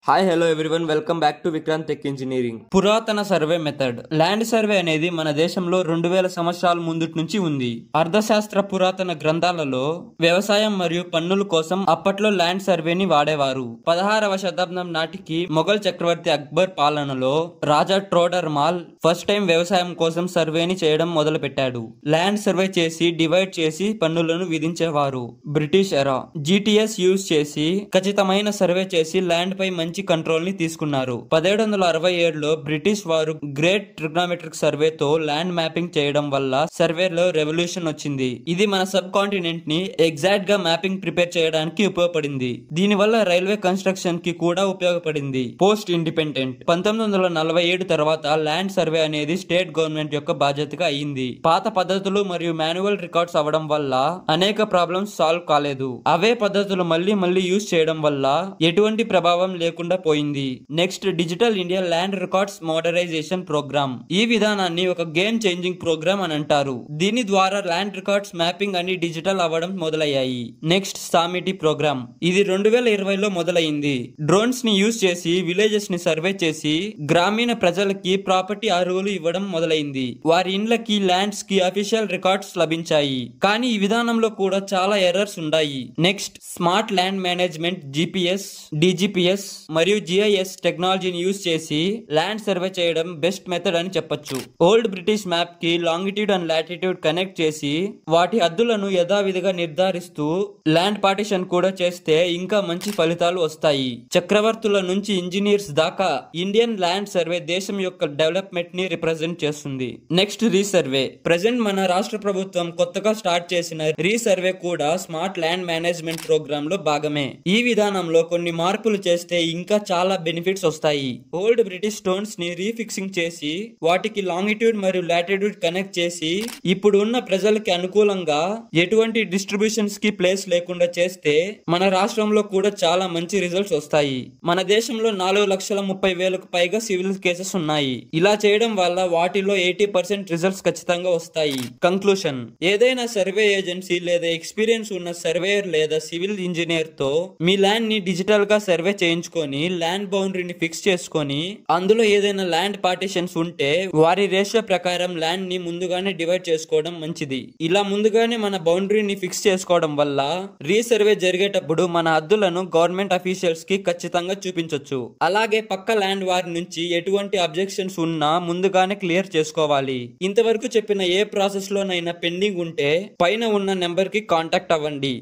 Hi hello everyone, welcome back to Vikrant tech engineering. పురాతన survey method. Land survey అనేది మన దేశంలో 2000 సంవత్సరాల ముందుటి నుంచి ఉంది. అర్థశాస్త్ర పురాతన గ్రంథాలలో వ్యవసాయం మరియు పన్నుల కోసం అప్పట్లో ల్యాండ్ సర్వేని వాడేవారు. 16వ శతాబ్దం నాటికి మొఘల్ చక్రవర్తి అక్బర్ పాలనలో రాజా టోడర్ మాల్ ఫస్ట్ టైం వ్యవసాయం కోసం సర్వేని చేయడం మొదలు పెట్టాడు. ల్యాండ్ సర్వే చేసి డివైడ్ చేసి పన్నులను విధించేవారు. బ్రిటిష్ ఎరా జీటీఎస్ యూజ్ చేసి ఖచ్చితమైన సర్వే చేసి ల్యాండ్ పై మంచి కంట్రోల్ ని తీసుకున్నారు. 1767లో బ్రిటిష్ వారు గ్రేట్ ట్రిగ్నోమెట్రిక్ సర్వేతో ల్యాండ్ మ్యాపింగ్ చేయడం వల్ల సర్వేలో రెవల్యూషన్ వచ్చింది. ఇది మన సబ్ కాంటినెంట్ ని ఎగ్జాక్ట్ గా మ్యాపింగ్ ప్రిపేర్ చేయడానికి ఉపయోగపడింది. దీని వల్ల రైల్వే కన్స్ట్రక్షన్ కి కూడా ఉపయోగపడింది. పోస్ట్ ఇండిపెండెంట్ 1947 తర్వాత ల్యాండ్ సర్వే అనేది స్టేట్ గవర్నమెంట్ యొక్క బాధ్యతగా అయ్యింది. పాత పద్ధతులు మరియు మాన్యువల్ రికార్డ్స్ అవడం వల్ల అనేక ప్రాబ్లమ్స్ సాల్వ్ కాలేదు. అవే పద్ధతులు మళ్ళీ యూజ్ చేయడం వల్ల ఎటువంటి ప్రభావం లేకుండా పోయింది. Next, digital India land records modernisation programme. ఈ విధానాన్ని ఒక గేమ్ చేంజింగ్ ప్రోగ్రామ్ అని అంటారు. దీని ద్వారా ల్యాండ్ రికార్డ్స్ మ్యాపింగ్ అని డిజిటల్ అవ్వడం మొదలయ్యాయి. Next, Svamitva programme. ఇది 2020లో మొదలైంది. డ్రోన్స్ ని యూజ్ చేసి విలేజెస్ ని సర్వే చేసి గ్రామీణ ప్రజలకి ప్రాపర్టీ అరువులు ఇవ్వడం మొదలైంది. వారి ఇండ్లకి ల్యాండ్స్ కి అఫీషియల్ రికార్డ్స్ లభించాయి. కానీ ఈ విధానంలో కూడా చాలా ఎర్రర్స్ ఉన్నాయి. Next, smart land management GPS, DGPS మరియు జిఐఎస్ టెక్నాలజీని యూజ్ చేసి ల్యాండ్ సర్వే చేయడం బెస్ట్ మెథడ్ అని చెప్పొచ్చు. ఓల్డ్ బ్రిటిష్ మ్యాప్ కి లాంగిట్యూడ్ అండ్ లాటిట్యూడ్ కనెక్ట్ చేసి వాటి హద్దులను యథావిధిగా నిర్ధారిస్తూ ల్యాండ్ పార్టిషన్ కూడా చేస్తే ఇంకా మంచి ఫలితాలు వస్తాయి. చక్రవర్తుల నుంచి ఇంజనీర్స్ దాకా ఇండియన్ ల్యాండ్ సర్వే దేశం యొక్క డెవలప్మెంట్ ని రిప్రజెంట్ చేస్తుంది. Next, resurvey. ప్రెసెంట్ మన రాష్ట్ర ప్రభుత్వం కొత్తగా స్టార్ట్ చేసిన రీసర్వే కూడా స్మార్ట్ ల్యాండ్ మేనేజ్మెంట్ ప్రోగ్రామ్ లో భాగమే. ఈ విధానంలో కొన్ని మార్పులు చేస్తే ఇంకా చాలా బెనిఫిట్స్ వస్తాయి. ఓల్డ్ బ్రిటిష్ స్టోన్స్ ని రీఫిక్సింగ్ చేసి వాటికి లాంగిట్యూడ్ మరియు లాటిట్యూడ్ కనెక్ట్ చేసి ఇప్పుడు ఉన్న ప్రజలకి అనుకూలంగా ఎటువంటి డిస్ట్రిబ్యూషన్స్ కి ప్లేస్ లేకుండా చేస్తే మన రాష్ట్రంలో కూడా చాలా మంచి రిజల్ట్స్ వస్తాయి. మన దేశంలో 4,30,000కు పైగా సివిల్ కేసెస్ ఉన్నాయి. ఇలా చేయడం వల్ల వాటిలో 80% రిజల్ట్స్ ఖచ్చితంగా వస్తాయి. కంక్లూషన్: ఏదైనా సర్వే ఏజెన్సీ లేదా ఎక్స్పీరియన్స్ ఉన్న సర్వేయర్ లేదా సివిల్ ఇంజనీర్ తో మీ ల్యాండ్ ని డిజిటల్ గా సర్వే చేయించుకొని ల్యాండ్ బౌండరీని ఫిక్స్ చేసుకొని అందులో ఏదైనా ల్యాండ్ పార్టిషన్స్ ఉంటే వారి రేషియో ప్రకారం ల్యాండ్ ని ముందుగానే డివైడ్ చేసుకోవడం మంచిది. ఇలా ముందుగానే మన బౌండరీని ఫిక్స్ చేసుకోవడం వల్ల రీసర్వే జరిగేటప్పుడు మన హద్దులను గవర్నమెంట్ అఫీషియల్స్ కి ఖచ్చితంగా చూపించొచ్చు. అలాగే పక్క ల్యాండ్ వారి నుంచి ఎటువంటి అబ్జెక్షన్స్ ఉన్నా ముందుగానే క్లియర్ చేసుకోవాలి. ఇంతవరకు చెప్పిన ఏ ప్రాసెస్ లోనైనా పెండింగ్ ఉంటే పైన ఉన్న నెంబర్ కి కాంటాక్ట్ అవ్వండి.